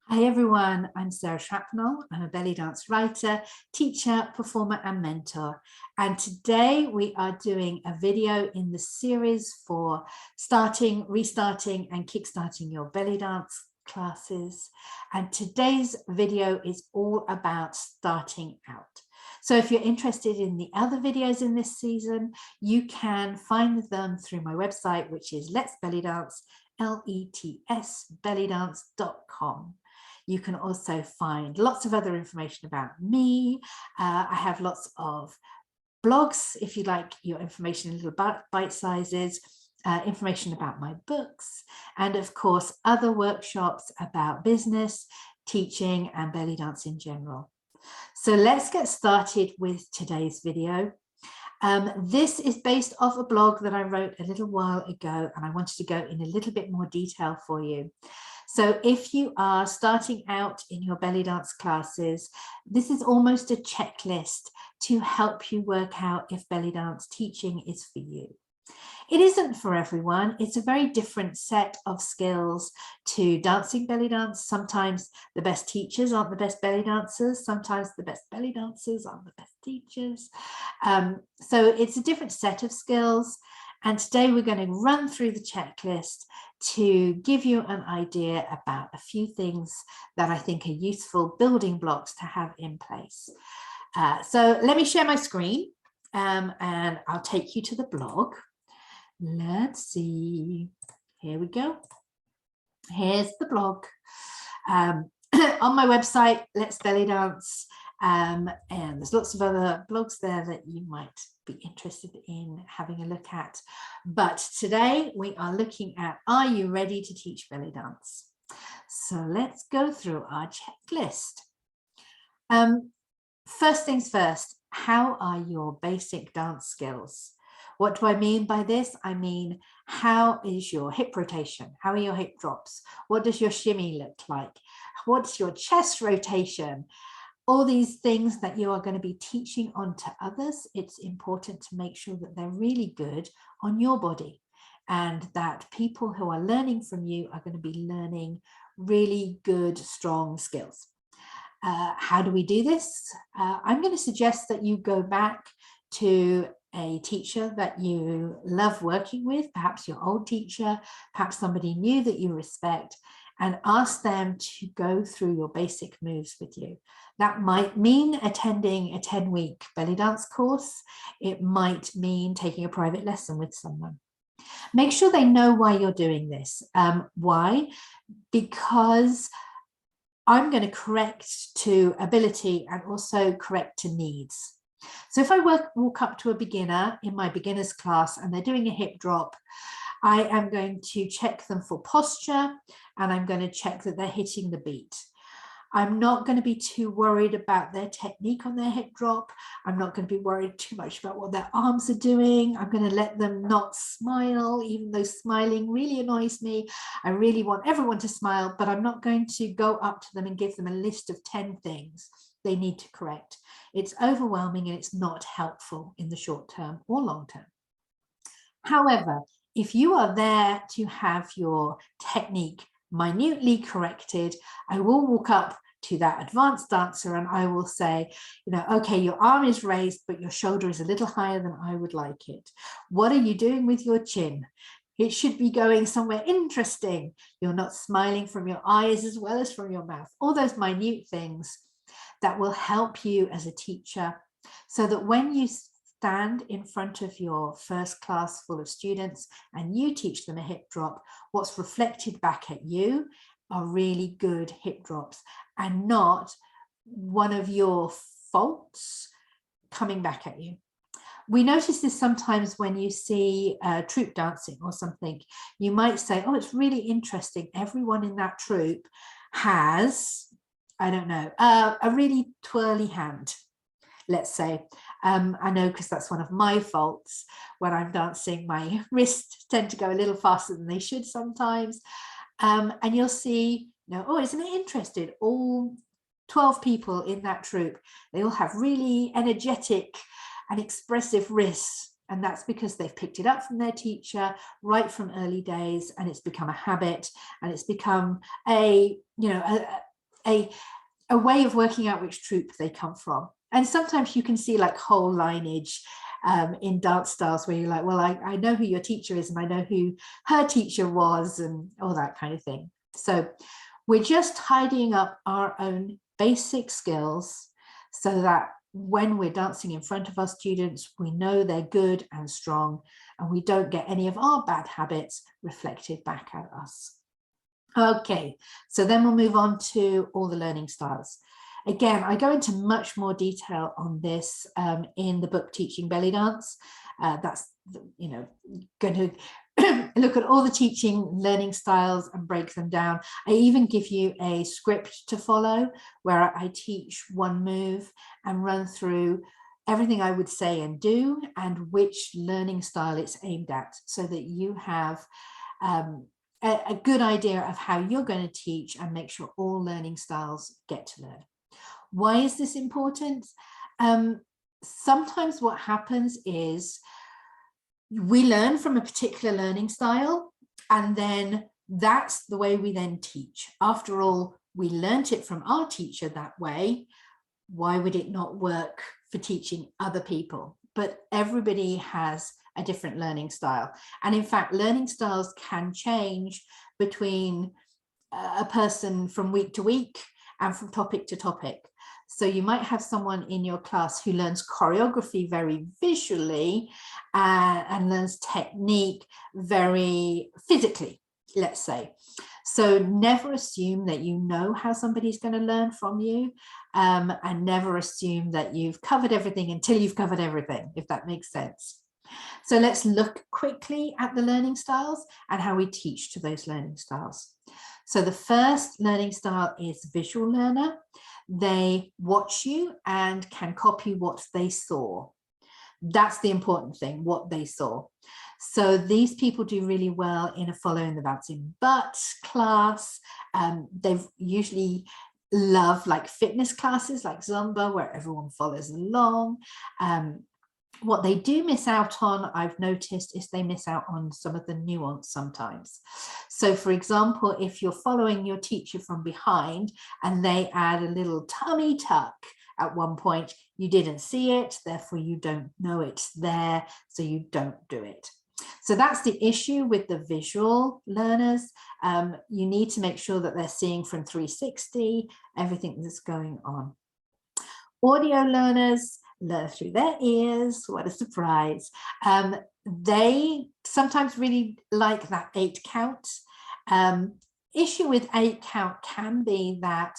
Hi everyone, I'm Sarah Shrapnel. I'm a belly dance writer, teacher, performer and mentor. And today we are doing a video in the series for starting, restarting and kickstarting your belly dance classes. And today's video is all about starting out. So if you're interested in the other videos in this season, you can find them through my website, which is Let's Belly Dance, letsbellydance.com. You can also find lots of other information about me. I have lots of blogs if you like your information in little bite sizes, information about my books, and of course other workshops about business, teaching and belly dance in general. So let's get started with today's video. This is based off a blog that I wrote a little while ago, and I wanted to go in a little bit more detail for you. So if you are starting out in your belly dance classes, this is almost a checklist to help you work out if belly dance teaching is for you. It isn't for everyone. It's a very different set of skills to dancing belly dance. Sometimes the best teachers aren't the best belly dancers. Sometimes the best belly dancers aren't the best teachers. So it's a different set of skills. And today we're going to run through the checklist to give you an idea about a few things that I think are useful building blocks to have in place. So let me share my screen and I'll take you to the blog. Let's see, here we go. Here's the blog. On my website, Let's Belly Dance, and there's lots of other blogs there that you might be interested in having a look at. But today we are looking at, are you ready to teach belly dance? So let's go through our checklist. First things first, how are your basic dance skills? What do I mean by this? I mean, how is your hip rotation? How are your hip drops? What does your shimmy look like? What's your chest rotation? All these things that you are going to be teaching on to others, it's important to make sure that they're really good on your body and that people who are learning from you are going to be learning really good, strong skills. How do we do this? I'm going to suggest that you go back to a teacher that you love working with, perhaps your old teacher, perhaps somebody new that you respect, and ask them to go through your basic moves with you. That might mean attending a 10-week belly dance course. It might mean taking a private lesson with someone. Make sure they know why you're doing this. Why? Because I'm going to correct to ability and also correct to needs. So if I walk up to a beginner in my beginner's class and they're doing a hip drop, I am going to check them for posture and I'm going to check that they're hitting the beat. I'm not going to be too worried about their technique on their hip drop. I'm not going to be worried too much about what their arms are doing. I'm going to let them not smile, even though smiling really annoys me. I really want everyone to smile, but I'm not going to go up to them and give them a list of 10 things they need to correct. It's overwhelming and it's not helpful in the short term or long term. However, if you are there to have your technique minutely corrected, I will walk up to that advanced dancer and I will say, okay, your arm is raised, but your shoulder is a little higher than I would like it. What are you doing with your chin? It should be going somewhere interesting. You're not smiling from your eyes as well as from your mouth. All those minute things that will help you as a teacher so that when you stand in front of your first class full of students and you teach them a hip drop, what's reflected back at you are really good hip drops and not one of your faults coming back at you. We notice this sometimes when you see troupe dancing or something. You might say, oh, it's really interesting. Everyone in that troupe has, I don't know, a really twirly hand, let's say. I know because that's one of my faults. When I'm dancing, my wrists tend to go a little faster than they should sometimes. And you'll see, oh, isn't it interesting? All 12 people in that troupe, they all have really energetic and expressive wrists. And that's because they've picked it up from their teacher right from early days, and it's become a habit, and it's become a a way of working out which troupe they come from. And sometimes you can see like whole lineage in dance styles where you're like, well, I know who your teacher is and I know who her teacher was and all that kind of thing. So we're just tidying up our own basic skills so that when we're dancing in front of our students, we know they're good and strong and we don't get any of our bad habits reflected back at us. Okay, so then we'll move on to all the learning styles. Again, I go into much more detail on this in the book Teaching Belly Dance. That's, you know, going to look at all the teaching learning styles and break them down. I even give you a script to follow where I teach one move and run through everything I would say and do and which learning style it's aimed at so that you have a good idea of how you're going to teach and make sure all learning styles get to learn. Why is this important? Sometimes what happens is we learn from a particular learning style and then that's the way we then teach. After all, we learnt it from our teacher that way. Why would it not work for teaching other people? But everybody has a different learning style. And in fact, learning styles can change between a person from week to week and from topic to topic. So you might have someone in your class who learns choreography very visually and learns technique very physically, let's say. So never assume that you know how somebody's going to learn from you, and never assume that you've covered everything until you've covered everything, if that makes sense. So let's look quickly at the learning styles and how we teach to those learning styles. So the first learning style is visual learner. They watch you and can copy what they saw. That's the important thing, what they saw. So these people do really well in a following the bouncing butt class. They've usually love like fitness classes like Zumba where everyone follows along. What they do miss out on, I've noticed, is they miss out on some of the nuance sometimes. So for example, if you're following your teacher from behind and they add a little tummy tuck at one point, you didn't see it, therefore you don't know it's there, so you don't do it. So that's the issue with the visual learners. You need to make sure that they're seeing from 360 everything that's going on. Audio learners learn through their ears. What a surprise. They sometimes really like that 8 count. Issue with 8 count can be that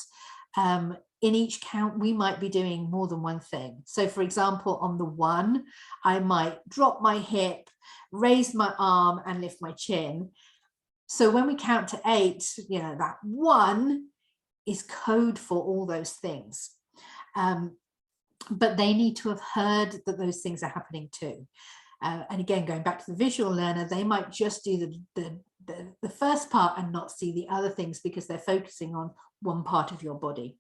in each count we might be doing more than one thing. So for example, on the 1, I might drop my hip, raise my arm and lift my chin. So when we count to 8, you know, that 1 is code for all those things. But they need to have heard that those things are happening too. And again, going back to the visual learner, they might just do the first part and not see the other things because they're focusing on one part of your body.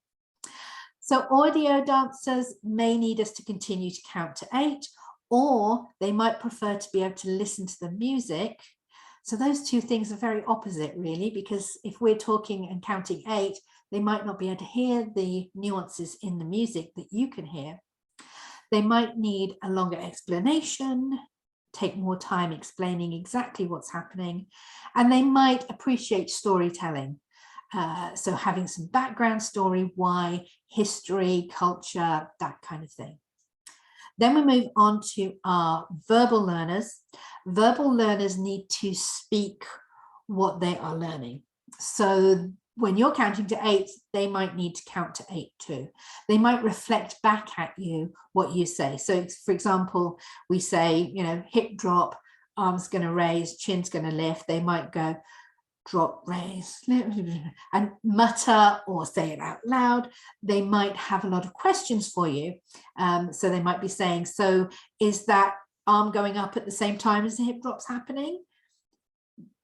So audio dancers may need us to continue to count to 8, or they might prefer to be able to listen to the music. So those two things are very opposite really, because if we're talking and counting 8, they might not be able to hear the nuances in the music that you can hear. They might need a longer explanation, take more time explaining exactly what's happening, and they might appreciate storytelling. So having some background story, why, history, culture, that kind of thing. Then we move on to our verbal learners. Verbal learners need to speak what they are learning. So when you're counting to 8, they might need to count to 8 too. They might reflect back at you what you say. So for example, we say, you know, hip drop, arms going to raise, chin's going to lift. They might go drop, raise, and mutter or say it out loud. They might have a lot of questions for you. So they might be saying, so is that arm going up at the same time as the hip drop's happening?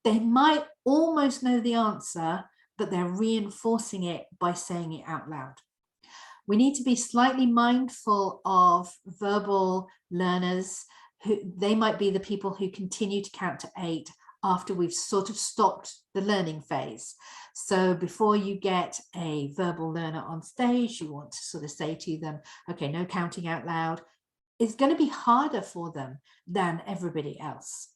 They might almost know the answer, but they're reinforcing it by saying it out loud. We need to be slightly mindful of verbal learners. They might be the people who continue to count to 8 after we've sort of stopped the learning phase. So before you get a verbal learner on stage, you want to sort of say to them, okay, no counting out loud. It's going to be harder for them than everybody else.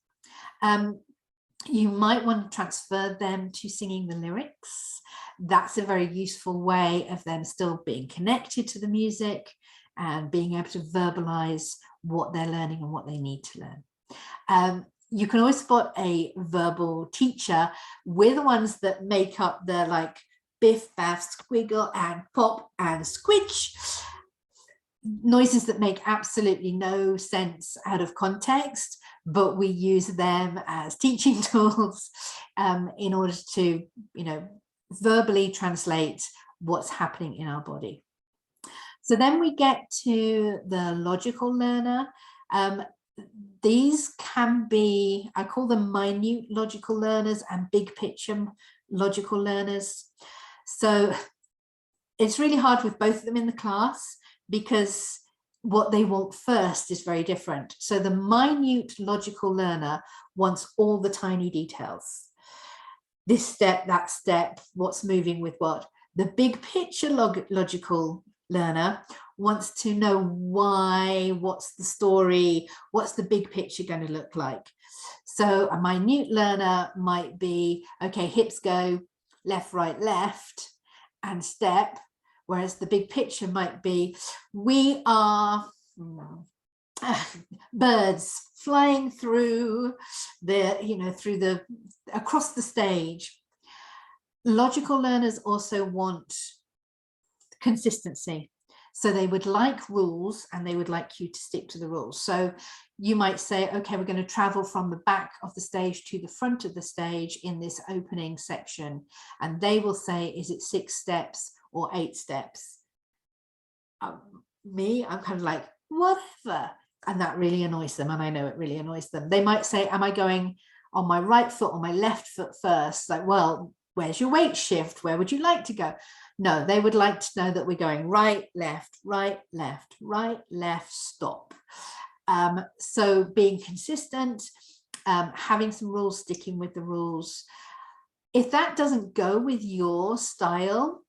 You might want to transfer them to singing the lyrics. That's a very useful way of them still being connected to the music and being able to verbalize what they're learning and what they need to learn. You can always spot a verbal teacher. We're the ones that make up the like biff, baff, squiggle and pop and squitch. Noises that make absolutely no sense out of context, but we use them as teaching tools in order to, verbally translate what's happening in our body. So then we get to the logical learner. These can be, I call them minute logical learners and big picture logical learners. So it's really hard with both of them in the class because what they want first is very different. So the minute logical learner wants all the tiny details. This step, that step, what's moving with what. The big picture logical learner wants to know why, what's the story, what's the big picture going to look like. So a minute learner might be, okay, hips go left, right, left, and step. Whereas the big picture might be, we are birds flying through the, across the stage. Logical learners also want consistency. So they would like rules and they would like you to stick to the rules. So you might say, okay, we're going to travel from the back of the stage to the front of the stage in this opening section. And they will say, is it 6 steps or 8 steps? I'm kind of like, whatever. And that really annoys them. And I know it really annoys them. They might say, am I going on my right foot or my left foot first? Like, well, where's your weight shift? Where would you like to go? No, they would like to know that we're going right, left, right, left, right, left, stop. So being consistent, having some rules, sticking with the rules. If that doesn't go with your style,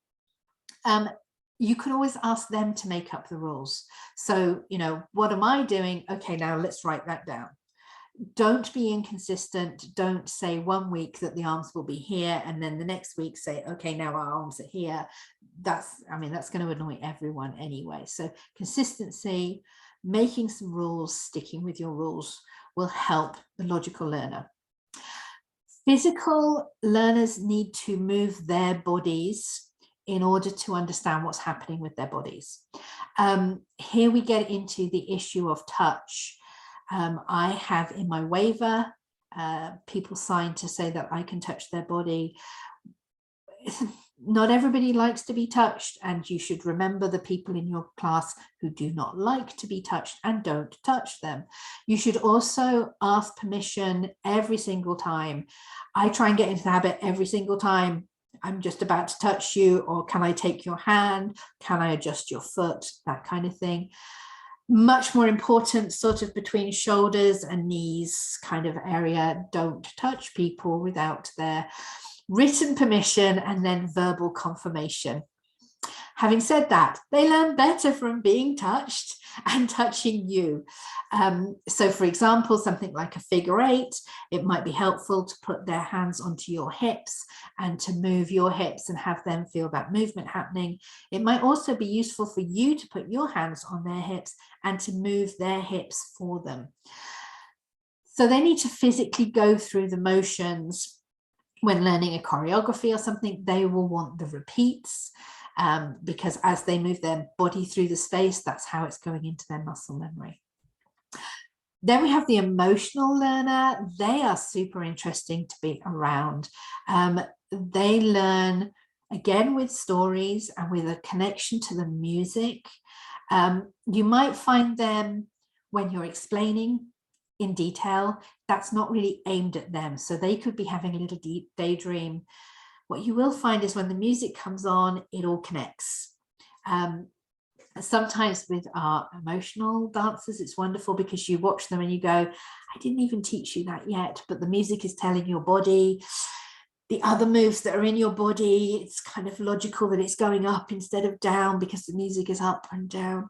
you can always ask them to make up the rules. So, what am I doing? Okay, now let's write that down. Don't be inconsistent. Don't say one week that the arms will be here and then the next week say, okay, now our arms are here. That's going to annoy everyone anyway. So consistency, making some rules, sticking with your rules will help the logical learner. Physical learners need to move their bodies in order to understand what's happening with their bodies. Here we get into the issue of touch. I have in my waiver, people sign to say that I can touch their body. Not everybody likes to be touched, and you should remember the people in your class who do not like to be touched and don't touch them. You should also ask permission every single time. I try and get into the habit every single time I'm just about to touch you, or can I take your hand? Can I adjust your foot? That kind of thing. Much more important, sort of between shoulders and knees kind of area. Don't touch people without their written permission and then verbal confirmation. Having said that, they learn better from being touched and touching you. So for example, something like a figure 8, it might be helpful to put their hands onto your hips and to move your hips and have them feel that movement happening. It might also be useful for you to put your hands on their hips and to move their hips for them. So they need to physically go through the motions. When learning a choreography or something, they will want the repeats. Because as they move their body through the space, that's how it's going into their muscle memory. Then we have the emotional learner. They are super interesting to be around. They learn, again, with stories and with a connection to the music. You might find them when you're explaining in detail, that's not really aimed at them. So they could be having a little deep daydream. What you will find is when the music comes on, it all connects. Sometimes with our emotional dancers, it's wonderful because you watch them and you go, I didn't even teach you that yet, but the music is telling your body the other moves that are in your body. It's kind of logical that it's going up instead of down because the music is up and down.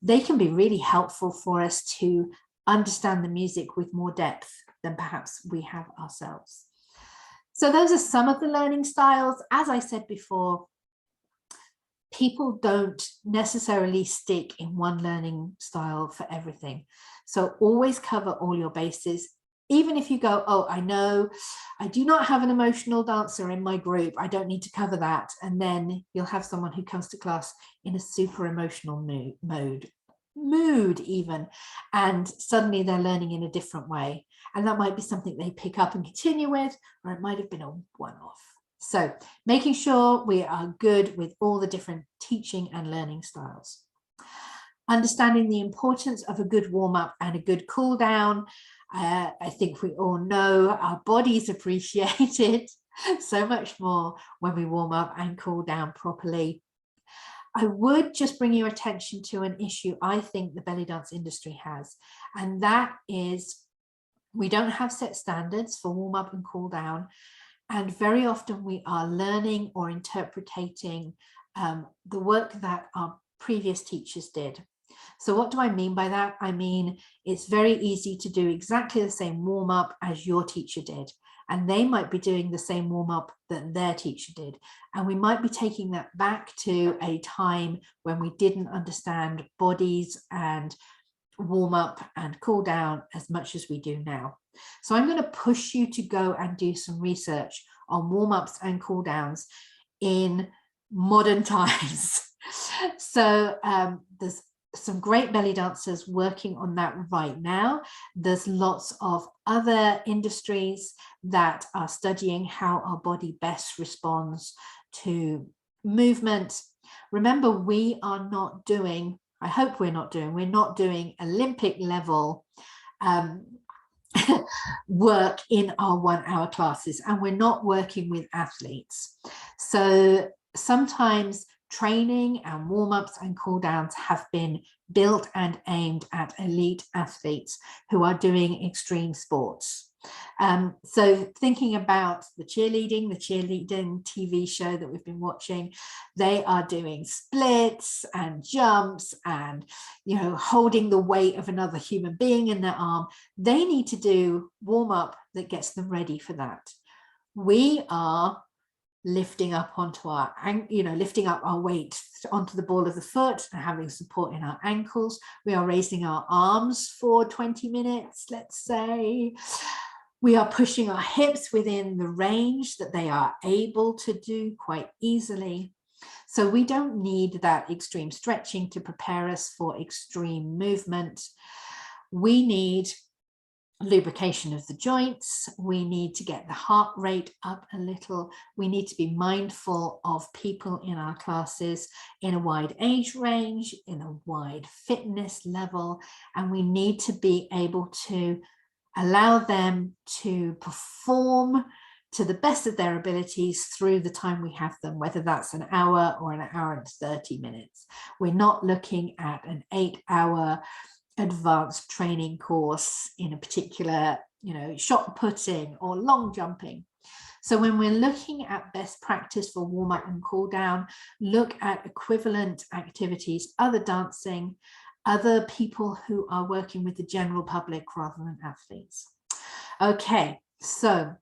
They can be really helpful for us to understand the music with more depth than perhaps we have ourselves. So those are some of the learning styles. As I said before, people don't necessarily stick in one learning style for everything. So always cover all your bases. Even if you go, oh, I know I do not have an emotional dancer in my group, I don't need to cover that. And then you'll have someone who comes to class in a super emotional mood even, and suddenly they're learning in a different way. And that might be something they pick up and continue with, or it might have been a one-off. So making sure we are good with all the different teaching and learning styles. Understanding the importance of a good warm-up and a good cool down. I think we all know our bodies appreciate it so much more when we warm up and cool down properly. I would just bring your attention to an issue I think the belly dance industry has, and that is we don't have set standards for warm up and cool down. And very often we are learning or interpreting the work that our previous teachers did. So what do I mean by that? I mean, it's very easy to do exactly the same warm up as your teacher did. And they might be doing the same warm up that their teacher did. And we might be taking that back to a time when we didn't understand bodies and warm up and cool down as much as we do now. So I'm going to push you to go and do some research on warm ups and cool downs in modern times. So there's some great belly dancers working on that right now. There's lots of other industries that are studying how our body best responds to movement. Remember, we are not doing, I hope we're not doing Olympic level work in our 1 hour classes, and we're not working with athletes. So sometimes training and warm-ups and cool downs have been built and aimed at elite athletes who are doing extreme sports. So thinking about the cheerleading TV show that we've been watching, they are doing splits and jumps and, you know, holding the weight of another human being in their arm. They need to do warm up that gets them ready for that. We are lifting up onto our, lifting up our weight onto the ball of the foot and having support in our ankles. We are raising our arms for 20 minutes, let's say. We are pushing our hips within the range that they are able to do quite easily. So we don't need that extreme stretching to prepare us for extreme movement. We need lubrication of the joints. We need to get the heart rate up a little. We need to be mindful of people in our classes in a wide age range, in a wide fitness level, and we need to be able to allow them to perform to the best of their abilities through the time we have them, whether that's an hour or an hour and 30 minutes. We're not looking at an 8-hour advanced training course in a particular, shot putting or long jumping. So when we're looking at best practice for warm up and cool down, look at equivalent activities, other dancing, other people who are working with the general public rather than athletes. Okay, so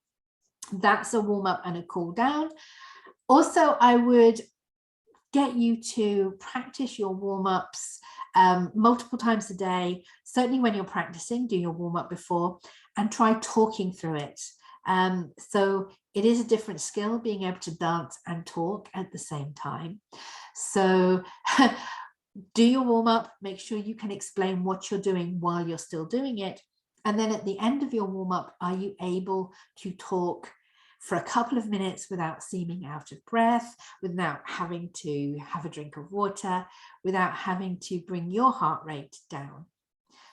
that's a warm up and a cool down. Also, I would get you to practice your warm-ups multiple times a day. Certainly when you're practicing, do your warm-up before and try talking through it. So it is a different skill, being able to dance and talk at the same time. So do your warm-up, make sure you can explain what you're doing while you're still doing it. And then at the end of your warm-up, are you able to talk for a couple of minutes without seeming out of breath, without having to have a drink of water, without having to bring your heart rate down?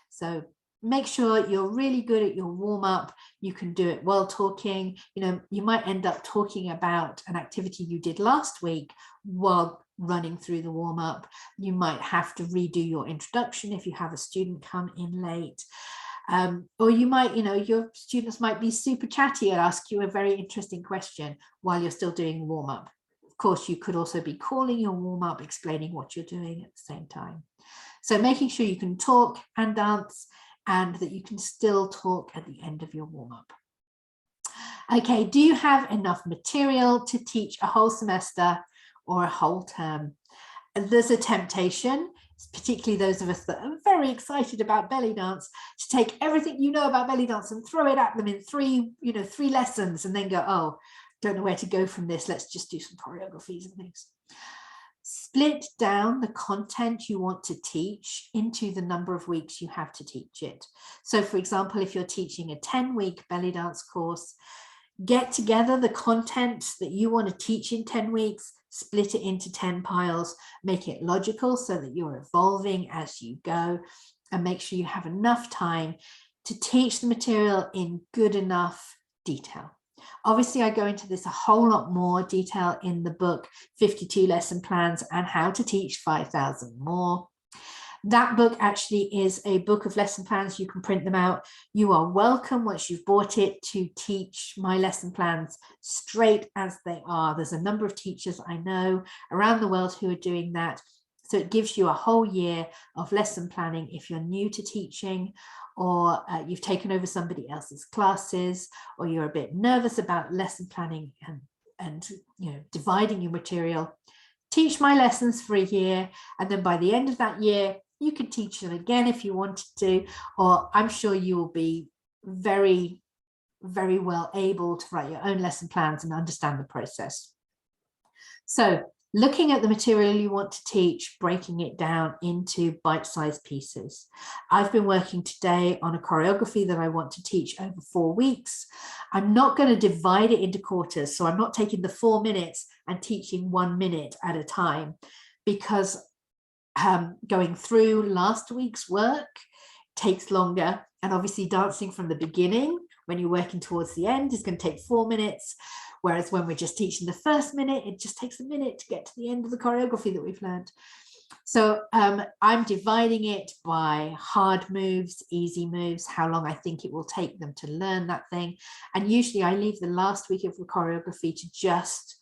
So make sure you're really good at your warm-up. You can do it while talking. You know, you might end up talking about an activity you did last week while running through the warm-up. You might have to redo your introduction if you have a student come in late. Or you might, you know, your students might be super chatty and ask you a very interesting question while you're still doing warm-up. Of course, you could also be calling your warm-up, explaining what you're doing at the same time. So making sure you can talk and dance, and that you can still talk at the end of your warm-up. Okay, do you have enough material to teach a whole semester or a whole term? There's a temptation, particularly those of us that are very excited about belly dance, to take everything you know about belly dance and throw it at them in three lessons and then go, oh, don't know where to go from this. Let's just do some choreographies and things. Split down the content you want to teach into the number of weeks you have to teach it. So for example, if you're teaching a 10-week belly dance course, get together the content that you want to teach in 10 weeks, split it into 10 piles, make it logical so that you're evolving as you go, and make sure you have enough time to teach the material in good enough detail. Obviously, I go into this a whole lot more detail in the book, 52 Lesson Plans and How to Teach 5,000 More. That book actually is a book of lesson plans. You can print them out. You are welcome, once you've bought it, to teach my lesson plans straight as they are. There's a number of teachers I know around the world who are doing that. So it gives you a whole year of lesson planning if you're new to teaching, or you've taken over somebody else's classes, or you're a bit nervous about lesson planning and you know, dividing your material. Teach my lessons for a year, and then by the end of that year, you can teach them again if you wanted to, or I'm sure you will be very, very well able to write your own lesson plans and understand the process. So looking at the material you want to teach, breaking it down into bite-sized pieces. I've been working today on a choreography that I want to teach over 4 weeks. I'm not going to divide it into quarters, so I'm not taking the 4 minutes and teaching 1 minute at a time, because going through last week's work takes longer, and obviously dancing from the beginning when you're working towards the end is going to take 4 minutes. Whereas when we're just teaching the first minute, it just takes a minute to get to the end of the choreography that we've learned. So I'm dividing it by hard moves, easy moves, how long I think it will take them to learn that thing. And usually I leave the last week of the choreography to just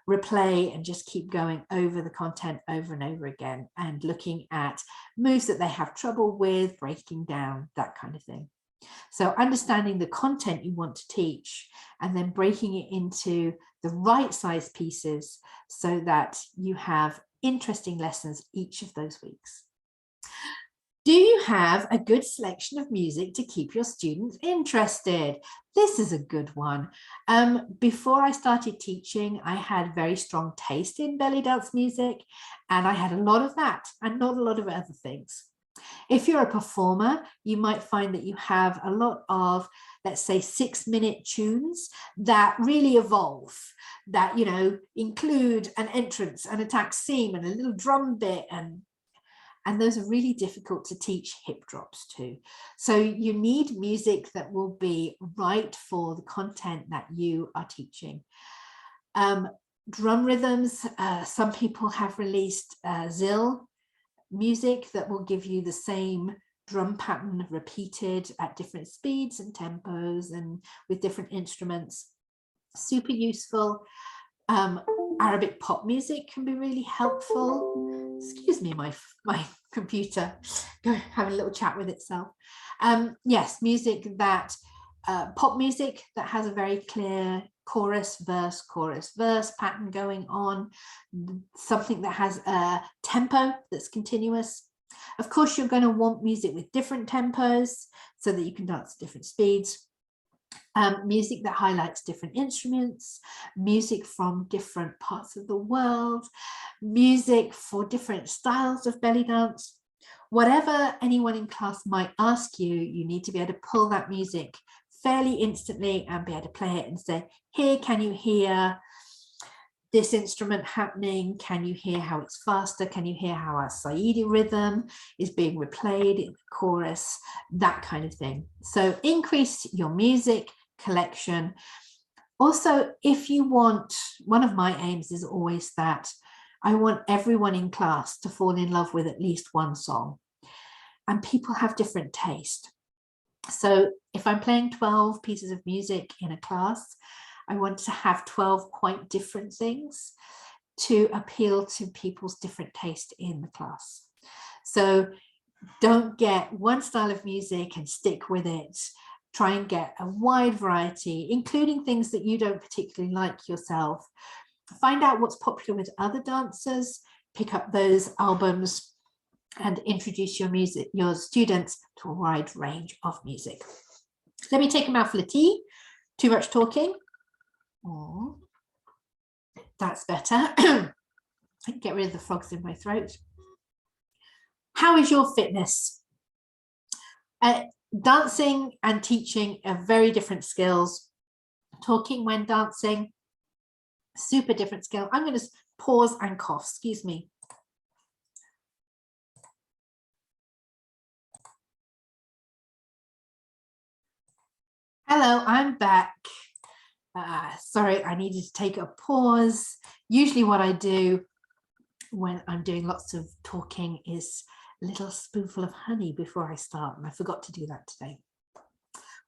replay and just keep going over the content over and over again, and looking at moves that they have trouble with, breaking down, that kind of thing. So understanding the content you want to teach and then breaking it into the right size pieces so that you have interesting lessons each of those weeks. Do you have a good selection of music to keep your students interested? This is a good one. Before I started teaching, I had very strong taste in belly dance music, and I had a lot of that and not a lot of other things. If you're a performer, you might find that you have a lot of, let's say, 6-minute tunes that really evolve, that, you know, include an entrance, an attack seam, and a little drum bit, and those are really difficult to teach hip drops to. So you need music that will be right for the content that you are teaching. Drum rhythms, some people have released ZIL music that will give you the same drum pattern repeated at different speeds and tempos and with different instruments. Super useful. Arabic pop music can be really helpful. Excuse me, my computer having a little chat with itself. Yes, music that pop music that has a very clear chorus, verse pattern going on, something that has a tempo that's continuous. Of course, you're going to want music with different tempos so that you can dance at different speeds. Music that highlights different instruments, music from different parts of the world, music for different styles of belly dance. Whatever anyone in class might ask you, you need to be able to pull that music fairly instantly and be able to play it and say, here, can you hear this instrument happening? Can you hear how it's faster? Can you hear how a Saidi rhythm is being replayed in the chorus? That kind of thing. So increase your music collection. Also, if you want, one of my aims is always that I want everyone in class to fall in love with at least one song. And people have different taste. So if I'm playing 12 pieces of music in a class, I want to have 12 quite different things to appeal to people's different taste in the class. So don't get one style of music and stick with it. Try and get a wide variety, including things that you don't particularly like yourself. Find out what's popular with other dancers, pick up those albums, and introduce your students to a wide range of music. Let me take a mouthful of tea. Too much talking. Oh, that's better. Get rid of the frogs in my throat. How is your fitness? Dancing and teaching are very different skills. Talking when dancing, super different skill. I'm going to pause and cough, excuse me. Hello, I'm back. Sorry, I needed to take a pause. Usually what I do when I'm doing lots of talking is a little spoonful of honey before I start, and I forgot to do that today.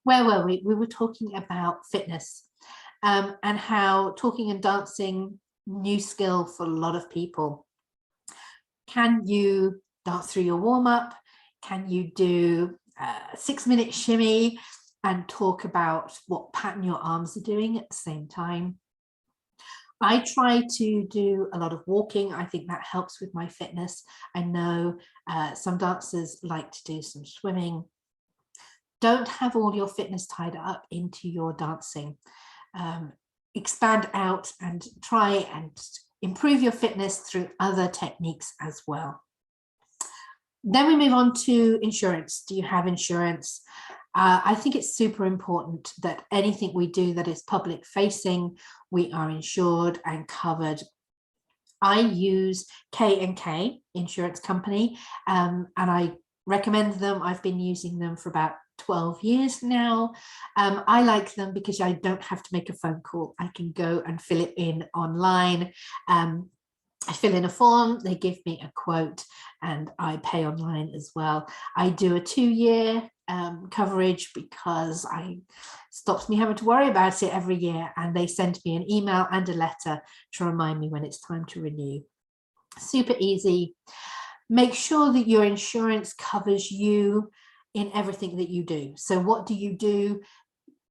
Where were we? We were talking about fitness and how talking and dancing, new skill for a lot of people. Can you dance through your warm-up? Can you do a 6-minute shimmy and talk about what pattern your arms are doing at the same time? I try to do a lot of walking. I think that helps with my fitness. I know some dancers like to do some swimming. Don't have all your fitness tied up into your dancing. Expand out and try and improve your fitness through other techniques as well. Then we move on to insurance. Do you have insurance? I think it's super important that anything we do that is public facing, we are insured and covered. I use K&K Insurance Company, and I recommend them. I've been using them for about 12 years now. I like them because I don't have to make a phone call. I can go and fill it in online. I fill in a form, they give me a quote, and I pay online as well. I do a 2-year coverage because it stops me having to worry about it every year, and they send me an email and a letter to remind me when it's time to renew. Super easy. Make sure that your insurance covers you in everything that you do. So what do?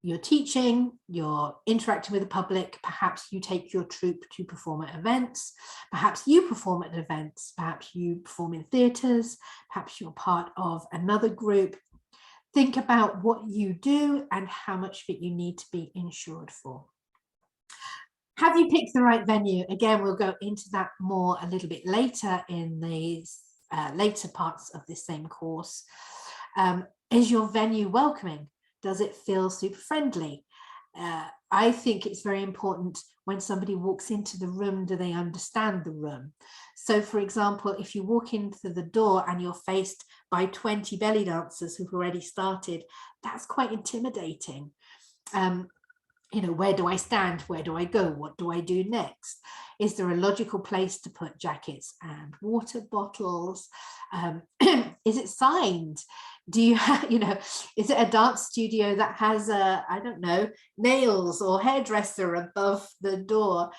You're teaching, you're interacting with the public, perhaps you take your troupe to perform at events, perhaps you perform at events, perhaps you perform in theatres, perhaps you're part of another group. Think about what you do and how much of it you need to be insured for. Have you picked the right venue? Again, we'll go into that more a little bit later in these later parts of this same course. Is your venue welcoming? Does it feel super friendly? I think it's very important when somebody walks into the room, do they understand the room? So for example, if you walk into the door and you're faced by 20 belly dancers who've already started, that's quite intimidating. You know, where do I stand? Where do I go? What do I do next? Is there a logical place to put jackets and water bottles? Is it signed? Do you have, you know, is it a dance studio that has I don't know, nails or hairdresser above the door?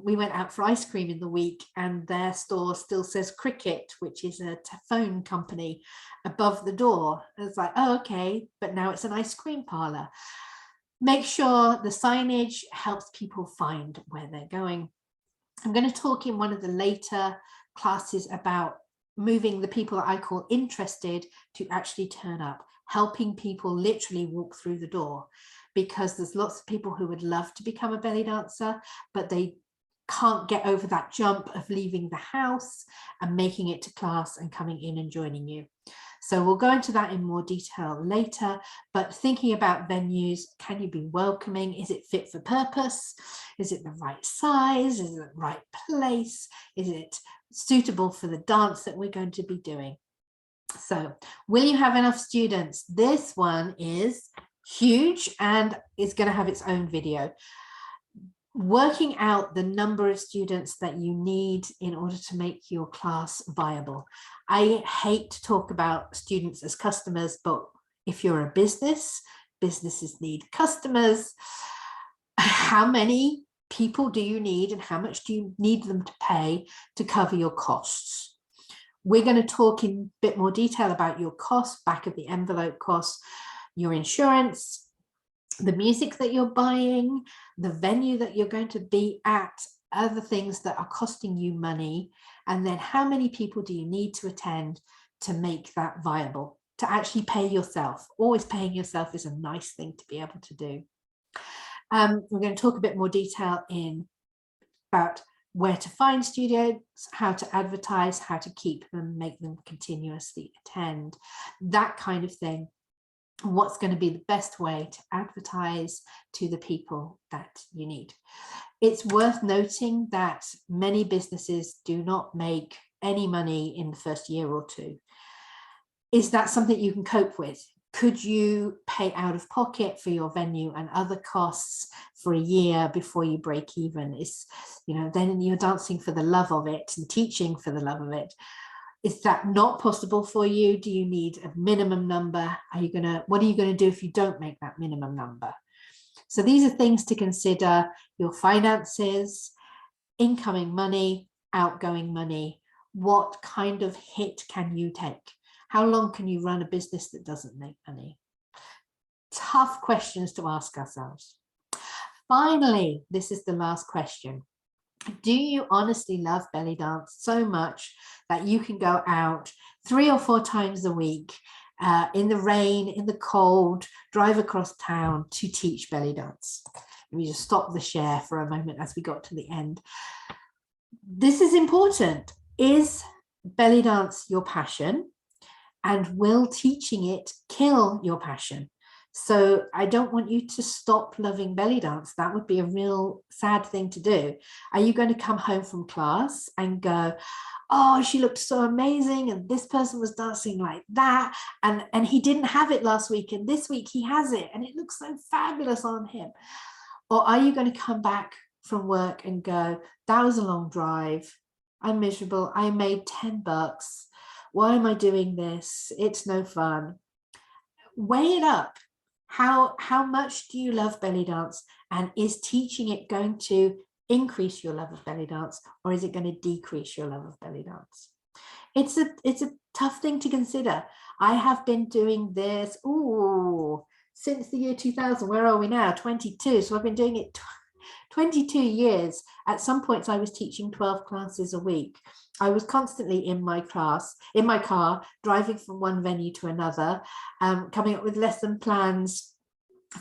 We went out for ice cream in the week and their store still says Cricket, which is a phone company, above the door. It's like, oh, okay, but now it's an ice cream parlor. Make sure the signage helps people find where they're going. I'm going to talk in one of the later classes about moving the people that I call interested to actually turn up, helping people literally walk through the door, because there's lots of people who would love to become a belly dancer, but they can't get over that jump of leaving the house and making it to class and coming in and joining you. So we'll go into that in more detail later, but thinking about venues, can you be welcoming? Is it fit for purpose? Is it the right size? Is it the right place? Is it suitable for the dance that we're going to be doing? So will you have enough students? This one is huge and it's going to have its own video. Working out the number of students that you need in order to make your class viable. I hate to talk about students as customers, but if you're a business, businesses need customers. How many people do you need and how much do you need them to pay to cover your costs? We're going to talk in a bit more detail about your costs, back of the envelope costs, your insurance, the music that you're buying, the venue that you're going to be at, other things that are costing you money, and then how many people do you need to attend to make that viable, to actually pay yourself. Always paying yourself is a nice thing to be able to do. We're going to talk a bit more detail about where to find studios, how to advertise, how to keep them, make them continuously attend, that kind of thing. What's going to be the best way to advertise to the people that you need. It's worth noting that many businesses do not make any money in the first year or two. Is that something you can cope with? Could you pay out of pocket for your venue and other costs for a year before you break even? Then you're dancing for the love of it and teaching for the love of it. Is that not possible for you? Do you need a minimum number? What are you going to do if you don't make that minimum number? So these are things to consider: your finances, incoming money, outgoing money. What kind of hit can you take? How long can you run a business that doesn't make money? Tough questions to ask ourselves. Finally, this is the last question. Do you honestly love belly dance so much that you can go out 3 or 4 times a week in the rain, in the cold, drive across town to teach belly dance? Let me just stop the share for a moment as we got to the end. This is important. Is belly dance your passion? And will teaching it kill your passion? So I don't want you to stop loving belly dance. That would be a real sad thing to do. Are you going to come home from class and go, oh, she looked so amazing and this person was dancing like that and he didn't have it last week and this week he has it and it looks so fabulous on him? Or are you going to come back from work and go, that was a long drive, I'm miserable, I made $10, why am I doing this? It's no fun. Weigh it up. How much do you love belly dance, and is teaching it going to increase your love of belly dance, or is it going to decrease your love of belly dance? It's a tough thing to consider. I have been doing this since the year 2000. Where are we now? 22. So I've been doing it 22 years. At some points I was teaching 12 classes a week. I was constantly in my car, driving from one venue to another, coming up with lesson plans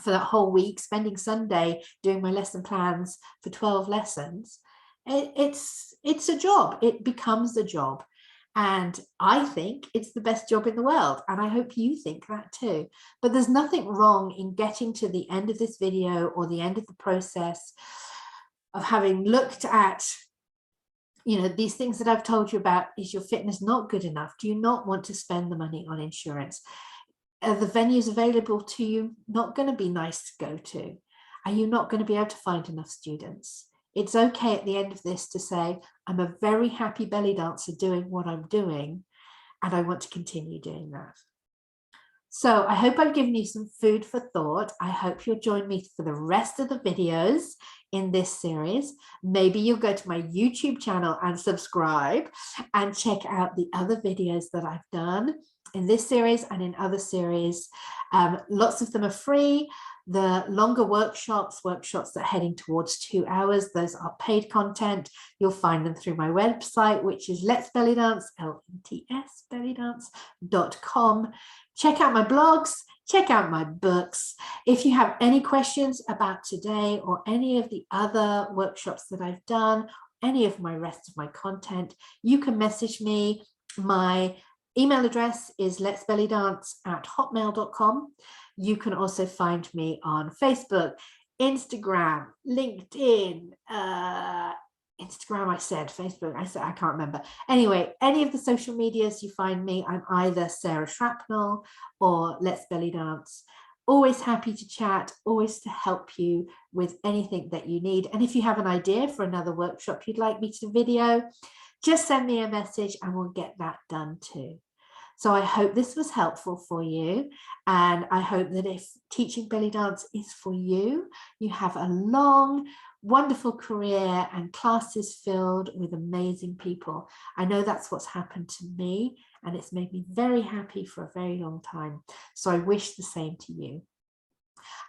for that whole week, spending Sunday doing my lesson plans for 12 lessons. It's a job. It becomes a job. And I think it's the best job in the world. And I hope you think that too. But there's nothing wrong in getting to the end of this video or the end of the process of having looked at, these things that I've told you about. Is your fitness not good enough? Do you not want to spend the money on insurance? Are the venues available to you not going to be nice to go to? Are you not going to be able to find enough students? It's okay at the end of this to say, I'm a very happy belly dancer doing what I'm doing, and I want to continue doing that. So I hope I've given you some food for thought. I hope you'll join me for the rest of the videos in this series. Maybe you'll go to my YouTube channel and subscribe and check out the other videos that I've done in this series and in other series. Lots of them are free. The longer workshops that are heading towards 2 hours, those are paid content. You'll find them through my website, which is Let's Belly Dance, LETS bellydance.com. Check out my blogs, check out my books. If you have any questions about today or any of the other workshops that I've done, any of my rest of my content, you can message me. My email address is letsbellydance@hotmail.com. You can also find me on Facebook, Instagram, LinkedIn, Instagram, I said, Facebook, I can't remember. Anyway, any of the social medias you find me, I'm either Sarah Shrapnel or Let's Belly Dance. Always happy to chat, always to help you with anything that you need. And if you have an idea for another workshop you'd like me to video, just send me a message and we'll get that done too. So I hope this was helpful for you. And I hope that if teaching belly dance is for you, you have a long, wonderful career and classes filled with amazing people. I know that's what's happened to me, and it's made me very happy for a very long time. So I wish the same to you.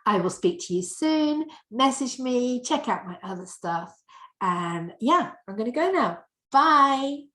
I will speak to you soon. Message me, check out my other stuff. And yeah, I'm going to go now. Bye.